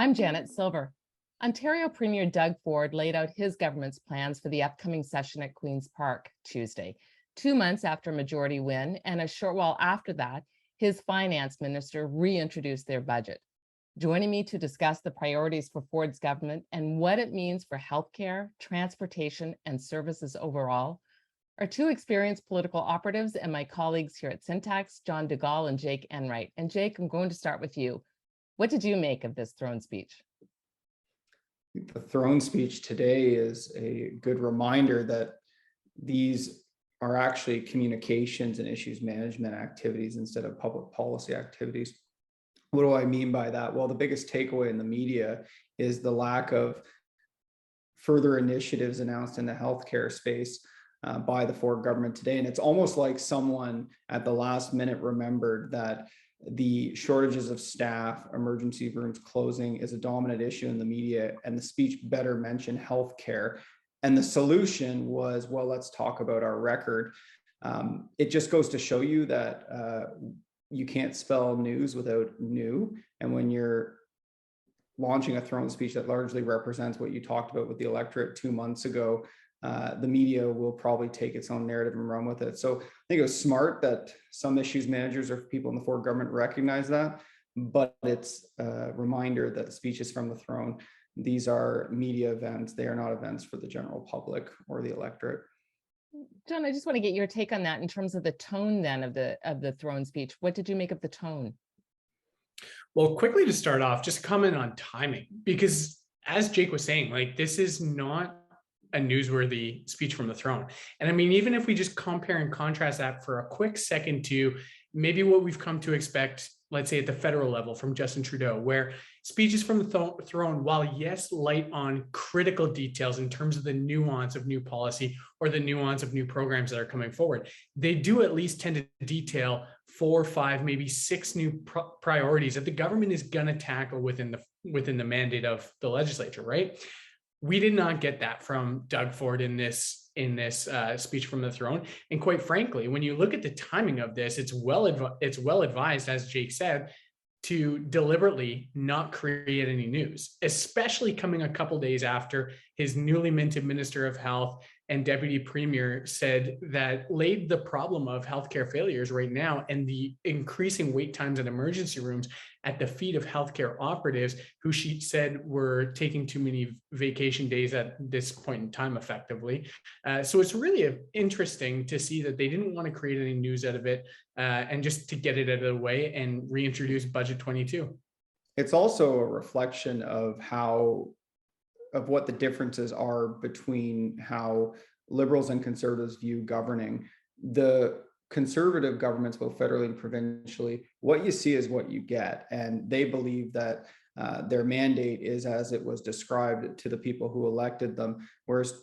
I'm Janet Silver. Ontario Premier Doug Ford laid out his government's plans for the upcoming session at Queen's Park Tuesday, 2 months after a majority win, and a short while after that, his finance minister reintroduced their budget. Joining me to discuss the priorities for Ford's government and what it means for healthcare, transportation, and services overall are two experienced political operatives and my colleagues here at Syntax, Jon Dugal and Jake Enwright. And Jake, I'm going to start with you. What did you make of this throne speech? The throne speech today is a good reminder that these are actually communications and issues management activities instead of public policy activities. What do I mean by that? Well, the biggest takeaway in the media is the lack of further initiatives announced in the healthcare space by the Ford government today. And it's almost like someone at the last minute remembered that the shortages of staff, emergency rooms closing is a dominant issue in the media, and the speech better mention healthcare. And the solution was, well, let's talk about our record. It just goes to show you that you can't spell news without new. And when you're launching a throne speech that largely represents what you talked about with the electorate 2 months ago, the media will probably take its own narrative and run with it. So I think it was smart that some issues managers or people in the Ford government recognize that, but it's a reminder that speeches from the throne, these are media events. They are not events for the general public or the electorate. Jon, I just want to get your take on that in terms of the tone then of the throne speech. What did you make of the tone? Well, quickly to start off, just comment on timing, because as Jake was saying, like, this is not a newsworthy speech from the throne. And I mean, even if we just compare and contrast that for a quick second to maybe what we've come to expect, let's say at the federal level from Justin Trudeau, where speeches from the throne, while yes, light on critical details in terms of the nuance of new policy or the nuance of new programs that are coming forward, they do at least tend to detail 4, 5, maybe 6 new priorities that the government is going to tackle within the mandate of the legislature, right? We did not get that from Doug Ford in this speech from the throne. And quite frankly, when you look at the timing of this, it's well advised, as Jake said, to deliberately not create any news, especially coming a couple days after his newly minted Minister of Health and Deputy Premier said that laid the problem of healthcare failures right now and the increasing wait times in emergency rooms at the feet of healthcare operatives who she said were taking too many vacation days at this point in time effectively. So it's really interesting to see that they didn't want to create any news out of it and just to get it out of the way and reintroduce Budget 22. It's also a reflection of what the differences are between how liberals and conservatives view governing. The conservative governments, both federally and provincially, what you see is what you get. And they believe that their mandate is as it was described to the people who elected them. Whereas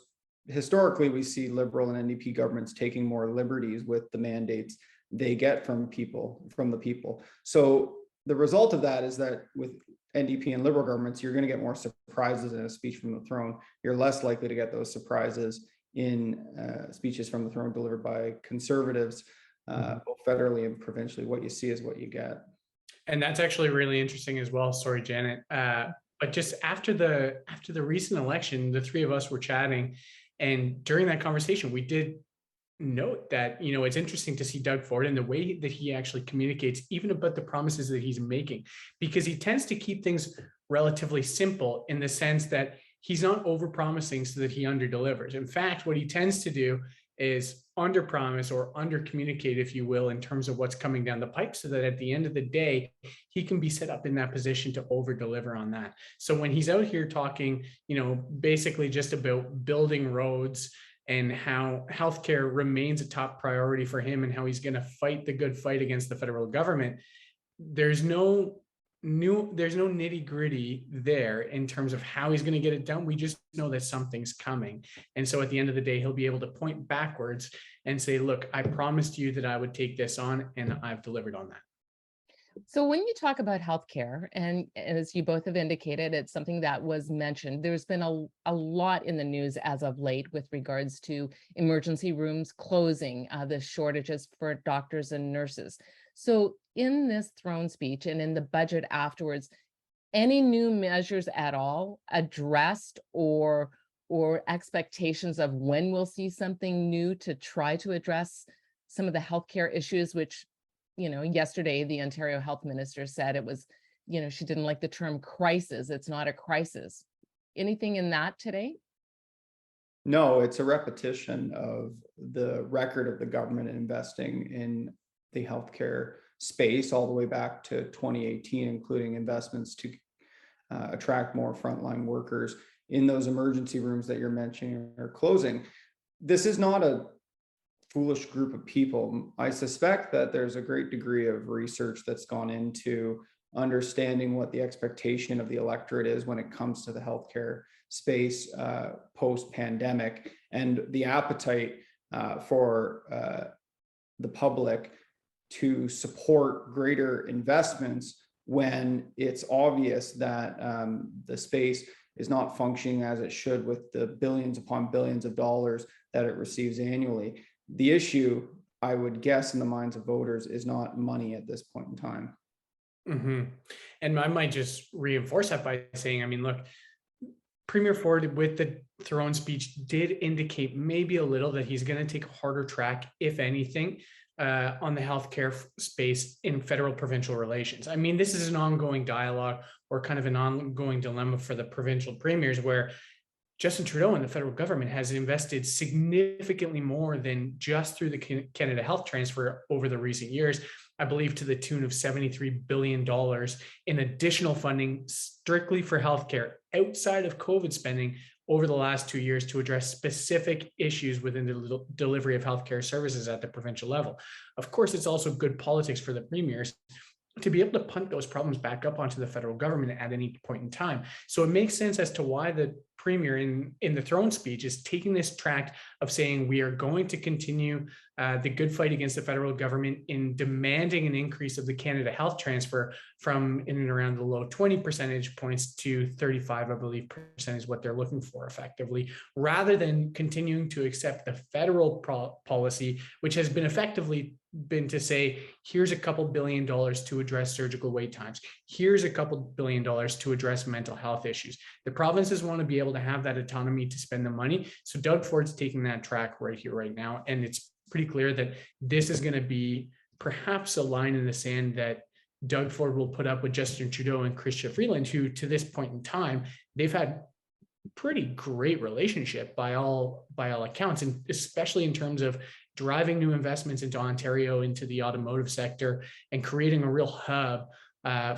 historically, we see Liberal and NDP governments taking more liberties with the mandates they get from the people. So the result of that is that with NDP and Liberal governments, you're going to get more surprises in a speech from the throne. You're less likely to get those surprises in speeches from the throne delivered by conservatives, both federally and provincially. What you see is what you get. And that's actually really interesting as well. Sorry, Janet. But just after the recent election, the three of us were chatting, and during that conversation, we did note that, it's interesting to see Doug Ford and the way that he actually communicates, even about the promises that he's making, because he tends to keep things relatively simple in the sense that he's not over-promising so that he under-delivers. In fact, what he tends to do is under-promise or under-communicate, if you will, in terms of what's coming down the pipe, so that at the end of the day, he can be set up in that position to over-deliver on that. So when he's out here talking, basically just about building roads and how healthcare remains a top priority for him and how he's going to fight the good fight against the federal government, there's no nitty gritty there in terms of how he's going to get it done. We just know that something's coming. And so at the end of the day, he'll be able to point backwards and say, look, I promised you that I would take this on, and I've delivered on that. So when you talk about healthcare, and as you both have indicated, it's something that was mentioned, there's been a lot in the news as of late with regards to emergency rooms closing, the shortages for doctors and nurses. So in this throne speech and in the budget afterwards, any new measures at all addressed, or expectations of when we'll see something new to try to address some of the healthcare issues, which, yesterday the Ontario Health Minister said it was, she didn't like the term crisis. It's not a crisis. Anything in that today? No, it's a repetition of the record of the government investing in the healthcare space all the way back to 2018, including investments to attract more frontline workers in those emergency rooms that you're mentioning are closing. This is not a foolish group of people. I suspect that there's a great degree of research that's gone into understanding what the expectation of the electorate is when it comes to the healthcare space post-pandemic, and the appetite for the public to support greater investments when it's obvious that the space is not functioning as it should with the billions upon billions of dollars that it receives annually. The issue, I would guess, in the minds of voters is not money at this point in time. Mm-hmm. And I might just reinforce that by saying, I mean, look, Premier Ford with the throne speech did indicate maybe a little that he's going to take a harder track, if anything, on the healthcare space in federal provincial relations. I mean, this is an ongoing dialogue or kind of an ongoing dilemma for the provincial premiers, where Justin Trudeau and the federal government has invested significantly more than just through the Canada Health Transfer over the recent years. I believe to the tune of $73 billion in additional funding strictly for healthcare outside of COVID spending over the last 2 years to address specific issues within the delivery of healthcare services at the provincial level. Of course, it's also good politics for the premiers to be able to punt those problems back up onto the federal government at any point in time. So it makes sense as to why the premier in the throne speech is taking this track of saying we are going to continue the good fight against the federal government in demanding an increase of the Canada Health Transfer from in and around the low 20 percentage points to 35, I believe, percent is what they're looking for effectively, rather than continuing to accept the federal policy, which has been effectively been to say, here's a couple $2 billion to address surgical wait times. Here's a couple $2 billion to address mental health issues. The provinces want to be able to have that autonomy to spend the money. So Doug Ford's taking that track right here, right now. And it's pretty clear that this is going to be perhaps a line in the sand that Doug Ford will put up with Justin Trudeau and Chrystia Freeland, who to this point in time, they've had pretty great relationship by all accounts, and especially in terms of driving new investments into Ontario, into the automotive sector, and creating a real hub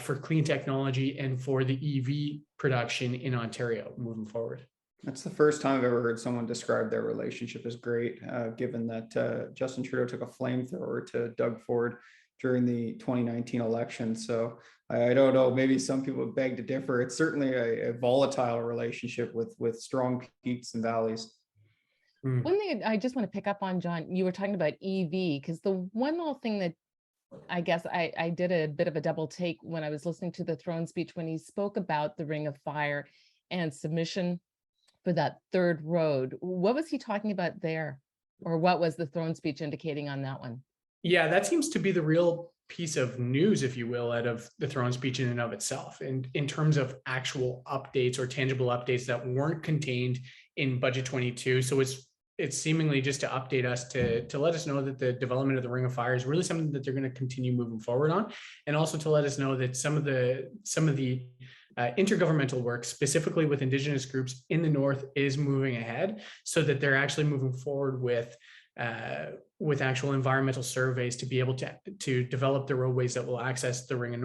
for clean technology and for the EV production in Ontario moving forward. That's the first time I've ever heard someone describe their relationship as great, given that Justin Trudeau took a flamethrower to Doug Ford during the 2019 election. So I don't know, maybe some people would beg to differ. It's certainly a volatile relationship with strong peaks and valleys. One thing I just want to pick up on, John, you were talking about EV, because the one little thing that I guess I did a bit of a double take when I was listening to the throne speech, when he spoke about the Ring of Fire and submission for that third road. What was he talking about there? Or what was the throne speech indicating on that one? Yeah, that seems to be the real piece of news, if you will, out of the throne speech in and of itself. And in terms of actual updates or tangible updates that weren't contained in Budget 22. So it's seemingly just to update us to let us know that the development of the Ring of Fire is really something that they're going to continue moving forward on, and also to let us know that some of the intergovernmental work, specifically with Indigenous groups in the North, is moving ahead, so that they're actually moving forward with actual environmental surveys to be able to develop the roadways that will access the Ring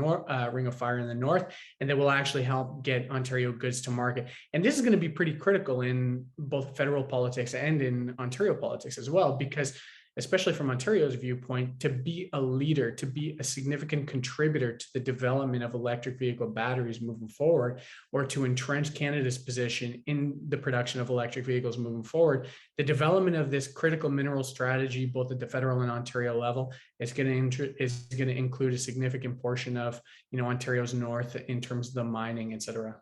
of Fire in the North, and that will actually help get Ontario goods to market. And this is going to be pretty critical in both federal politics and in Ontario politics as well, because especially from Ontario's viewpoint, to be a leader, to be a significant contributor to the development of electric vehicle batteries moving forward, or to entrench Canada's position in the production of electric vehicles moving forward, the development of this critical mineral strategy, both at the federal and Ontario level, is going to include a significant portion of Ontario's North in terms of the mining, et cetera.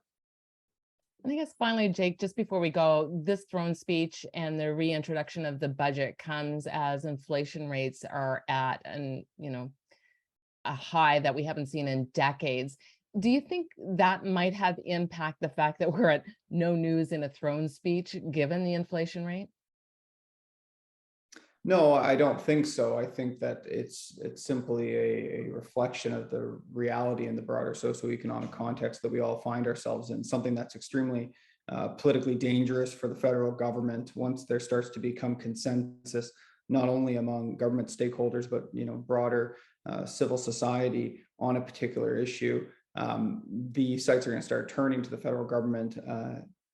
And I guess finally, Jake, just before we go, this throne speech and the reintroduction of the budget comes as inflation rates are at a high that we haven't seen in decades. Do you think that might have impact the fact that we're at no news in a throne speech, given the inflation rate? No, I don't think so. I think that it's simply a reflection of the reality and the broader socioeconomic context that we all find ourselves in, something that's extremely politically dangerous for the federal government once there starts to become consensus, not only among government stakeholders, but broader civil society on a particular issue. The sites are going to start turning to the federal government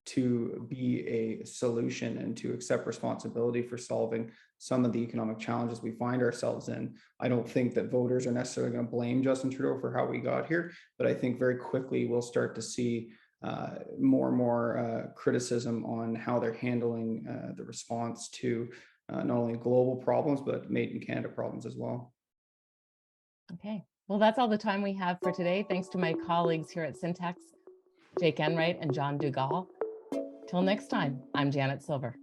to be a solution and to accept responsibility for solving some of the economic challenges we find ourselves in. I don't think that voters are necessarily going to blame Justin Trudeau for how we got here, but I think very quickly we'll start to see more and more criticism on how they're handling the response to not only global problems, but made in Canada problems as well. Okay, well, that's all the time we have for today. Thanks to my colleagues here at Syntax, Jake Enwright and Jon Dugal. Till next time, I'm Janet Silver.